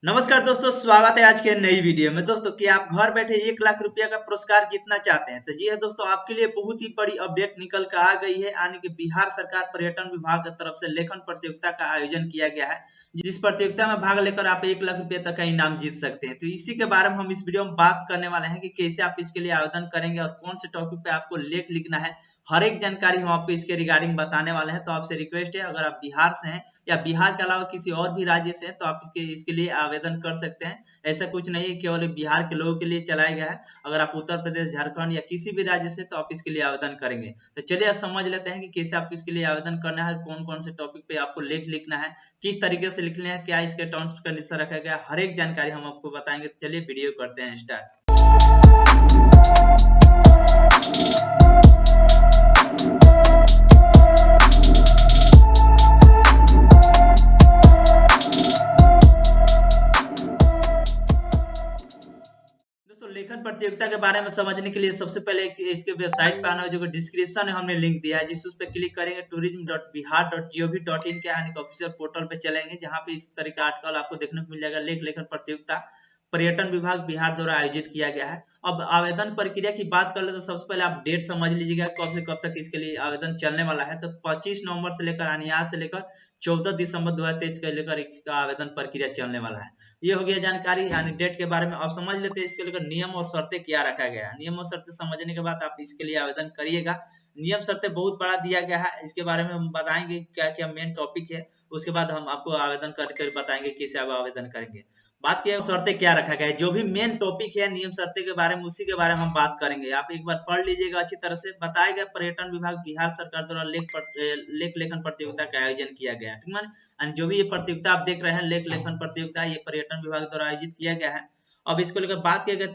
नमस्कार दोस्तों, स्वागत है आज के नई वीडियो में। दोस्तों, कि आप घर बैठे 1 लाख रुपया का पुरस्कार जीतना चाहते हैं तो जी है दोस्तों, आपके लिए बहुत ही बड़ी अपडेट निकल कर आ गई है। यानी कि बिहार सरकार पर्यटन विभाग की तरफ से लेखन प्रतियोगिता का आयोजन किया गया है, जिस प्रतियोगिता में भाग लेकर आप 1 लाख रुपया तक का इनाम जीत सकते हैं। तो इसी के बारे में हम इस वीडियो में बात करने वाले हैं कि कैसे आप इसके लिए आवेदन करेंगे और कौन से टॉपिक पे आपको लेख लिखना है। हर एक जानकारी हम आपको इसके रिगार्डिंग बताने वाले हैं। तो आपसे रिक्वेस्ट है, अगर आप बिहार से हैं या बिहार के अलावा किसी और भी राज्य से हैं तो आप इसके लिए आवेदन कर सकते हैं। ऐसा कुछ नहीं है केवल बिहार के लोगों के लिए चलाया गया है। अगर आप उत्तर प्रदेश, झारखंड या किसी भी राज्य से तो आप इसके लिए आवेदन करेंगे। तो चलिए अब समझ लेते हैं कि कैसे आपको इसके लिए आवेदन करना है, कौन कौन से टॉपिक पे आपको लेख लिखना है, किस तरीके से लिखना है, क्या इसके टर्म्स कंडीशन रखा गया, हर एक जानकारी हम आपको बताएंगे। तो चलिए वीडियो करते हैं स्टार्ट। दोस्तों, लेखन प्रतियोगिता के बारे में समझने के लिए सबसे पहले इसके वेबसाइट पे आना है, जो डिस्क्रिप्शन में हमने लिंक दिया है। जिस उस पर क्लिक करेंगे tourism.bihar.gov.in के यानी कि ऑफिशियल पोर्टल पे चलेंगे, जहाँ पे इस तरह का आर्टिकल आपको देखने को मिल जाएगा। लेख लेखन प्रतियोगिता पर्यटन विभाग बिहार द्वारा आयोजित किया गया है। अब आवेदन प्रक्रिया की बात कर ले तो सबसे पहले आप डेट समझ लीजिएगा, कब से कब तक इसके लिए आवेदन चलने वाला है। तो 25 नवंबर से लेकर यानी आज से लेकर 14 दिसंबर 2023 के लेकर इसका आवेदन प्रक्रिया चलने वाला है। ये हो गया जानकारी यानी डेट के बारे में। अब समझ लेते हैं इसके लेकर नियम और शर्तें क्या रखा गया है। नियम और शर्तें समझने के बाद आप इसके लिए आवेदन करिएगा। नियम शर्तें बहुत बड़ा दिया गया है, इसके बारे में हम बताएंगे क्या क्या मेन टॉपिक है। उसके बाद हम आपको आवेदन कर बताएंगे कैसे आप आवेदन करेंगे। बात किया शर्तें क्या रखा गया है, जो भी मेन टॉपिक है नियम शर्तें के बारे में, उसी के बारे में हम बात करेंगे। आप एक बार पढ़ लीजिएगा अच्छी तरह से। बताया गया पर्यटन विभाग बिहार सरकार द्वारा लेख लेखन प्रतियोगिता का आयोजन किया गया है। ठीक है, जो भी ये प्रतियोगिता आप देख रहे हैं लेख लेखन प्रतियोगिता, ये पर्यटन विभाग द्वारा आयोजित किया गया है। अब इसको लेकर बात किया गया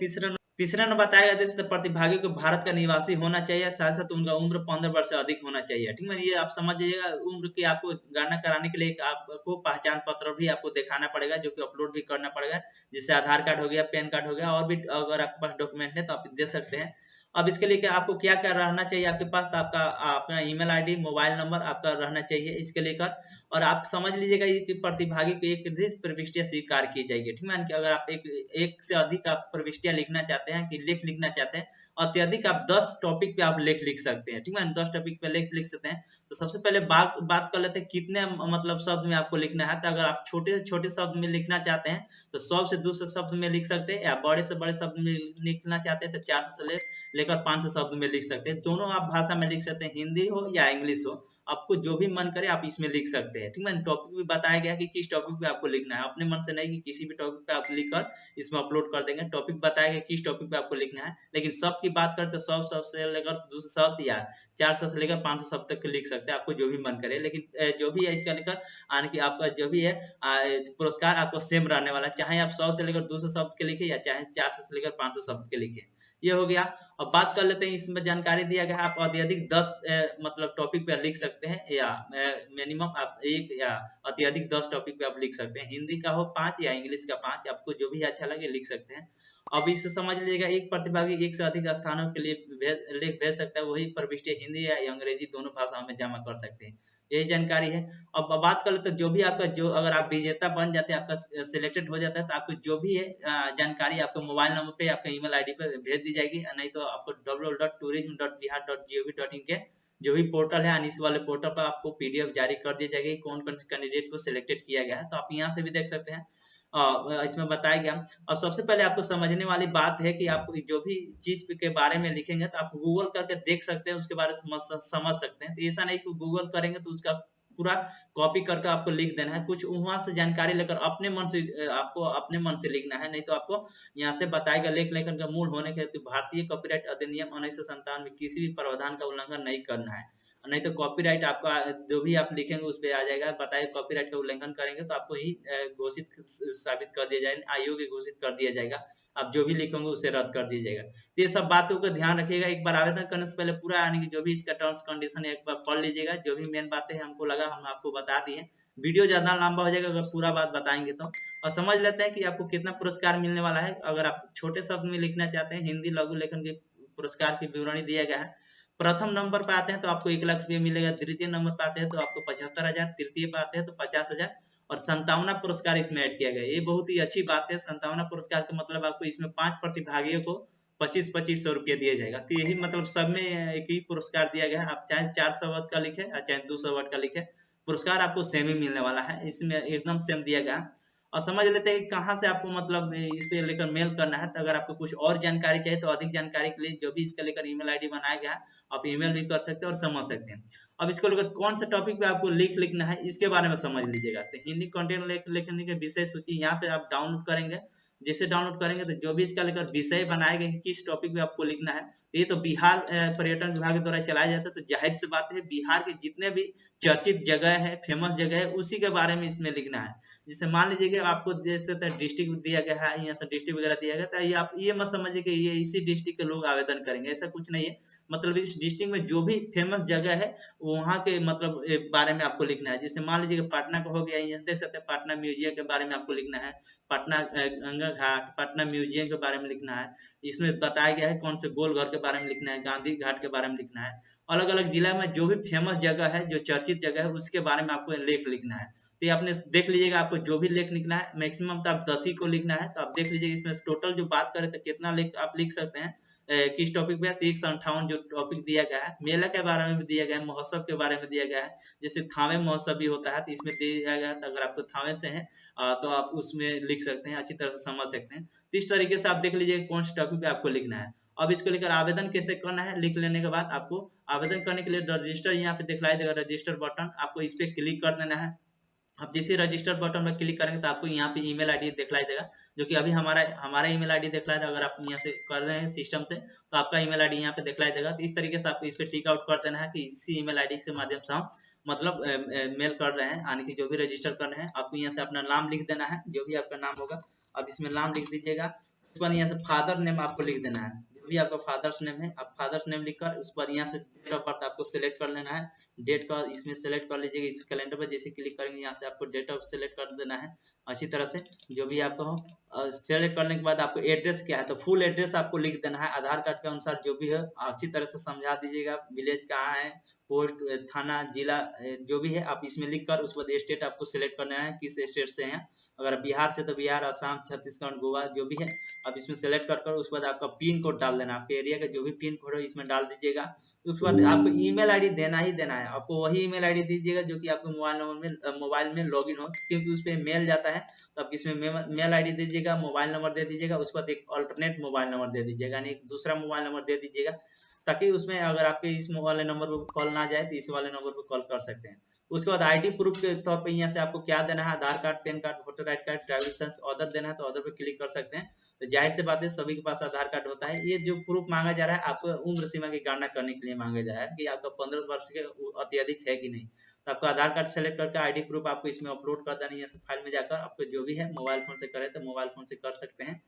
तीसरा न बताया गया जैसे प्रतिभागी को भारत का निवासी होना चाहिए, साथ साथ उनका उम्र 15 वर्ष से अधिक होना चाहिए। ठीक है, ये आप समझ लीजिएगा। उम्र की आपको गणना कराने के लिए आपको पहचान पत्र भी आपको दिखाना पड़ेगा, जो कि अपलोड भी करना पड़ेगा। जिससे आधार कार्ड हो गया, पैन कार्ड हो गया, और भी अगर आपके पास डॉक्यूमेंट है तो आप दे सकते हैं। अब इसके लिए क्या आपको क्या क्या रहना चाहिए आपके पास, तो आपका अपना ईमेल आईडी, मोबाइल नंबर आपका रहना चाहिए इसके लेकर। और आप समझ लीजिएगा कि प्रतिभागी को एक निर्दिष्ट प्रविष्टियां स्वीकार की जाएगी। ठीक है, कि अगर आप एक से अधिक आप प्रविष्टियां लिखना चाहते हैं, कि लेख लिखना चाहते हैं, अत्यधिक आप 10 टॉपिक पे आप लेख लिख सकते हैं। ठीक है, 10 टॉपिक पे लेख लिख सकते हैं। तो सबसे पहले बात कर लेते हैं कितने मतलब शब्द में आपको लिखना है। तो अगर आप छोटे से छोटे शब्द में लिखना चाहते हैं तो 100 से 200 शब्द में लिख सकते हैं, या बड़े से बड़े शब्द में लिखना चाहते हैं तो 400 से लेकर 500 शब्द में लिख सकते हैं। दोनों आप भाषा में लिख सकते हैं, हिंदी हो या इंग्लिश हो, आपको जो भी मन करे आप इसमें लिख सकते हैं। ठीक है, टॉपिक भी बताया गया कि किस टॉपिक पे आपको लिखना है, अपने मन से नहीं कि किसी भी टॉपिक पे आप लिखकर इसमें अपलोड कर देंगे। टॉपिक बताया गया किस टॉपिक पे आपको लिखना है। लेकिन शब्द की बात करते तो 100 शब्द से लेकर 200 शब्द या 400 से लेकर 500 शब्द तक लिख सकते हैं, आपको जो भी मन करे। लेकिन जो भी है इसका लेकर आने की आपका जो भी है पुरस्कार आपको सेम रहने वाला है, चाहे आप 100 से लेकर 200 शब्द के लिखे या चाहे 400 से लेकर 500 शब्द के लिखे। ये हो गया। अब बात कर लेते हैं, इसमें जानकारी दिया गया है आप अत्यधिक 10 मतलब टॉपिक पे लिख सकते हैं, या मिनिमम आप एक या अत्यधिक 10 टॉपिक पे आप लिख सकते हैं। हिंदी का हो 5 या इंग्लिश का 5, आपको जो भी अच्छा लगे लिख सकते हैं। अब इसे समझ लीजिएगा, एक प्रतिभागी एक से अधिक स्थानों के लिए लेख भेज सकता है, वही प्रविष्टि हिंदी या अंग्रेजी दोनों भाषाओं में जमा कर सकते हैं। यही जानकारी है। अब बात कर ले तो जो भी आपका जो अगर आप विजेता बन जाते हैं, आपका सिलेक्टेड हो जाता है, तो आपको जो भी है जानकारी आपको मोबाइल नंबर पे, आपका ईमेल आईडी पे भेज दी जाएगी। नहीं तो आपको www.tourism.bihar.gov.in के जो भी पोर्टल है, इस वाले पोर्टल पर आपको पीडीएफ जारी कर दी जाएगी कौन कौन से कैंडिडेट को सिलेक्टेड किया गया है। तो आप यहाँ से भी देख सकते हैं, इसमें बताया गया। अब सबसे पहले आपको समझने वाली बात है कि आप जो भी चीज के बारे में लिखेंगे तो आप गूगल करके देख सकते हैं, उसके बारे में समझ सकते हैं। तो ऐसा नहीं कि गूगल करेंगे तो उसका पूरा कॉपी करके आपको लिख देना है, कुछ वहां से जानकारी लेकर अपने मन से आपको अपने मन से लिखना है। नहीं तो आपको यहाँ से बताएगा लेख लेखन का मूल होने के हेतु भारतीय कॉपीराइट अधिनियम 1997 में किसी भी प्रावधान का उल्लंघन नहीं करना है। नहीं तो कॉपीराइट आपका जो भी आप लिखेंगे उस पर आ जाएगा। बताइए कॉपीराइट का उल्लंघन करेंगे तो आपको ही घोषित साबित कर दिया जाएगा, आयोग घोषित कर दिया जाएगा। आप जो भी लिखेंगे उसे रद्द कर दिया जाएगा। तो ये सब बातों को ध्यान रखिएगा। एक बार आवेदन करने से पहले पूरा यानी कि जो भी इसका टर्म्स कंडीशन है एक बार पढ़ लीजिएगा। जो भी मेन बातें हैं हमको लगा हम आपको बता दिए। वीडियो ज्यादा लंबा हो जाएगा अगर पूरा बात बताएंगे तो। और समझ लेते हैं कि आपको कितना पुरस्कार मिलने वाला है। अगर आप छोटे शब्द में लिखना चाहते हैं, हिंदी लघु लेखन के पुरस्कार की विवरणी दिया गया है। प्रथम नंबर पे आते हैं तो आपको 1 लाख रुपये मिलेगा, द्वितीय नंबर पे आते हैं तो आपको 75,000, तृतीय पे आते हैं तो 50,000, और 57 पुरस्कार इसमें ऐड किया गया है। ये बहुत ही अच्छी बात है। 57 पुरस्कार का मतलब आपको इसमें 5 प्रतिभागियों को 25-2500 रुपये दिया जाएगा। तो यही मतलब सब में एक ही पुरस्कार दिया गया है। आप चाहे 400 वर्ड का लिखे चाहे 200 वर्ड का लिखे, पुरस्कार आपको सेम ही मिलने वाला है। इसमें एकदम सेम दिया गया है। और समझ लेते हैं कि कहाँ से आपको मतलब इस पे लेकर मेल करना है। तो अगर आपको कुछ और जानकारी चाहिए तो अधिक जानकारी के लिए जो भी इसका लेकर ईमेल आईडी बनाया गया है, आप ईमेल भी कर सकते हैं और समझ सकते हैं। अब इसको लेकर कौन सा टॉपिक पे आपको लिखना है इसके बारे में समझ लीजिएगा। तो हिंदी कंटेंट लिखने के विषय सूची यहाँ पे आप डाउनलोड करेंगे। जैसे डाउनलोड करेंगे तो जो भी इसका लेकर विषय बनाए गए किस टॉपिक पे आपको लिखना है, ये तो बिहार पर्यटन विभाग के द्वारा चलाया जाता है। तो जाहिर सी बात है बिहार के जितने भी चर्चित जगह है, फेमस जगह है, उसी के बारे में इसमें लिखना है। जैसे मान लीजिए कि आपको जैसे डिस्ट्रिक्ट दिया गया है, यहाँ से डिस्ट्रिक्ट वगैरह दिया गया, तो ये आप ये मत समझिए कि ये इसी डिस्ट्रिक्ट के लोग आवेदन करेंगे, ऐसा कुछ नहीं है। मतलब इस डिस्ट्रिक्ट में जो भी फेमस जगह है वहाँ के मतलब बारे में आपको लिखना है। जैसे मान लीजिए कि पटना का हो गया, यहाँ देख सकते हैं पटना म्यूजियम के बारे में आपको लिखना है, पटना गंगा घाट, पटना म्यूजियम के बारे में लिखना है। इसमें बताया गया है कौन से गोल घर के बारे में लिखना है, गांधी घाट के बारे में लिखना है। अलग अलग जिला में जो भी फेमस जगह है, जो चर्चित जगह है, उसके बारे में आपको लेख लिखना है। तो ये आपने देख लीजिएगा, आपको जो भी लेख लिखना है मैक्सिमम तो आप 10 ही को लिखना है। तो आप देख लीजिए इसमें टोटल जो बात करें तो कितना लेख आप लिख सकते हैं किस टॉपिक पे। 158 जो टॉपिक दिया गया है, मेला के बारे में भी दिया गया है, महोत्सव के बारे में दिया गया है। जैसे थावे महोत्सव भी होता है तो इसमें दिया गया है। तो अगर आपको थावे से है तो आप उसमें लिख सकते हैं, अच्छी तरह से समझ सकते हैं। तो इस तरीके से आप देख लीजिए कौन से टॉपिक पे आपको लिखना है। अब इसको लेकर आवेदन कैसे करना है, लिख लेने के बाद आपको आवेदन करने के लिए रजिस्टर यहाँ पे दिखलाई देगा, रजिस्टर बटन, आपको इस पे क्लिक कर देना है। आप जैसे रजिस्टर बटन पर क्लिक करेंगे तो आपको यहाँ पे ईमेल आईडी दिखलाई देगा, जो कि अभी हमारा ईमेल आईडी दिखला रहा है। अगर आप यहाँ से कर रहे हैं सिस्टम से तो आपका ईमेल आईडी यहाँ पे दिखलाई देगा। तो इस तरीके से आपको इस पे टिक आउट कर देना है कि इसी ईमेल आईडी के माध्यम से हम मतलब मेल कर रहे हैं, यानी कि जो भी रजिस्टर कर रहे हैं। आपको यहाँ से अपना नाम लिख देना है, जो भी आपका नाम होगा आप इसमें नाम लिख दीजिएगा। उसके बाद यहाँ से फादर नेम आपको लिख देना है, जो भी आपका फादर्स नेम है आप फादर्स नेम लिखकर उसके बाद यहाँ से डेट ऑफ बर्थ आपको सिलेक्ट कर लेना है। डेट का इसमें सेलेक्ट कर लीजिएगा। इस कैलेंडर पर जैसे क्लिक करेंगे यहाँ से आपको डेट ऑफ सेलेक्ट कर देना है अच्छी तरह से, जो भी आपका हो। सेलेक्ट करने के बाद आपको एड्रेस क्या है तो फुल एड्रेस आपको लिख देना है, आधार कार्ड के अनुसार जो भी है अच्छी तरह से समझा दीजिएगा। विलेज कहाँ है, पोस्ट, थाना, जिला जो भी है आप इसमें लिख कर, उसके बाद स्टेट आपको सिलेक्ट करना है किस स्टेट से हैं। अगर बिहार से तो बिहार, असम, छत्तीसगढ़, गोवा जो भी है आप इसमें सेलेक्ट कर उसके बाद आपका पिन कोड डाल देना, आपके एरिया का जो भी पिन कोड है इसमें डाल दीजिएगा। उसके बाद आपको ईमेल आईडी देना ही देना है। आपको वही ईमेल आईडी दीजिएगा जो कि आपके मोबाइल में लॉगिन हो, क्योंकि उस पर मेल जाता है। तो आप इसमें मेल आईडी दीजिएगा, मोबाइल नंबर दे दीजिएगा, उसके बाद एक अल्टरनेट मोबाइल नंबर दे दीजिएगा, यानी एक दूसरा मोबाइल नंबर दे दीजिएगा, ताकि उसमें अगर आपके इस वाले नंबर पर कॉल ना जाए तो इस वाले नंबर पर कॉल कर सकते हैं। उसके बाद आईडी प्रूफ के तौर पे यहाँ से आपको क्या देना है, Aadhaar card, PAN card, voter I card, driving licence, other देना है तो अदर पे क्लिक कर सकते हैं। तो जाहिर सी बात है सभी के पास आधार कार्ड होता है। ये जो प्रूफ मांगा जा रहा है आपको उम्र सीमा की गणना करने के लिए मांगा जा रहा है कि आपका 15 वर्ष के अत्यधिक है कि नहीं। तो आपका आधार कार्ड सेलेक्ट करके आईडी प्रूफ आपको इसमें अपलोड कर देना है। यहाँ से फाइल में जाकर आपको जो भी है मोबाइल फोन से करे तो मोबाइल फोन से कर सकते हैं,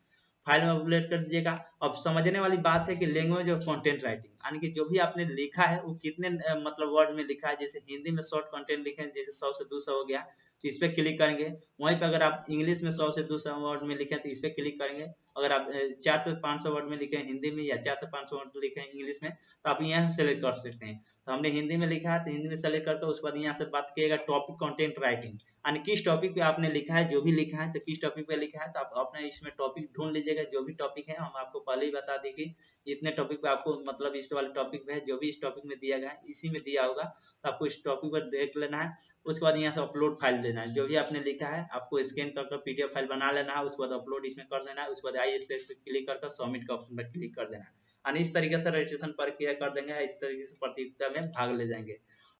फाइल में अपलोड कर दीजिएगा। अब समझने वाली बात है कि लैंग्वेज ऑफ कंटेंट राइटिंग, यानी कि जो भी आपने लिखा है वो कितने मतलब वर्ड में लिखा है। जैसे हिंदी में शॉर्ट कंटेंट लिखे जैसे 100 से 200 हो गया तो इस पे क्लिक करेंगे। वहीं पे अगर आप इंग्लिश में 100 से 200 वर्ड में लिखे तो इस पे क्लिक करेंगे। अगर आप 4 से 500 वर्ड में लिखे हिंदी में या 4 से 500 वर्ड लिखे इंग्लिश में तो आप यहाँ से सेलेक्ट कर सकते हैं। तो हमने हिंदी में लिखा है तो हिंदी में सेलेक्ट करके उसके बाद यहाँ से बात किएगा टॉपिक कंटेंट राइटिंग, यानी किस टॉपिक पे आपने लिखा है, जो भी लिखा है तो किस टॉपिक पे लिखा है। तो आप अपना इसमें टॉपिक ढूंढ लीजिएगा, जो भी टॉपिक है हम आपको पहले ही बता दें कि इतने टॉपिक पे आपको मतलब इस वाले टॉपिक पे है, जो भी इस टॉपिक में दिया गया है इसी में दिया होगा तो आपको इस टॉपिक पर देख लेना है। उसके बाद यहाँ से अपलोड फाइल देना है, जो भी आपने लिखा है आपको स्कैन कर PDF फाइल बना लेना है। उसके बाद अपलोड इसमें कर देना है। उसके बाद आई स्टेट पे क्लिक कर सबमिट का ऑप्शन पर क्लिक कर देना है। इस तरीके से रजिस्ट्रेशन प्रक्रिया कर देंगे, इस तरीके से प्रतियोगिता में भाग ले जाएंगे।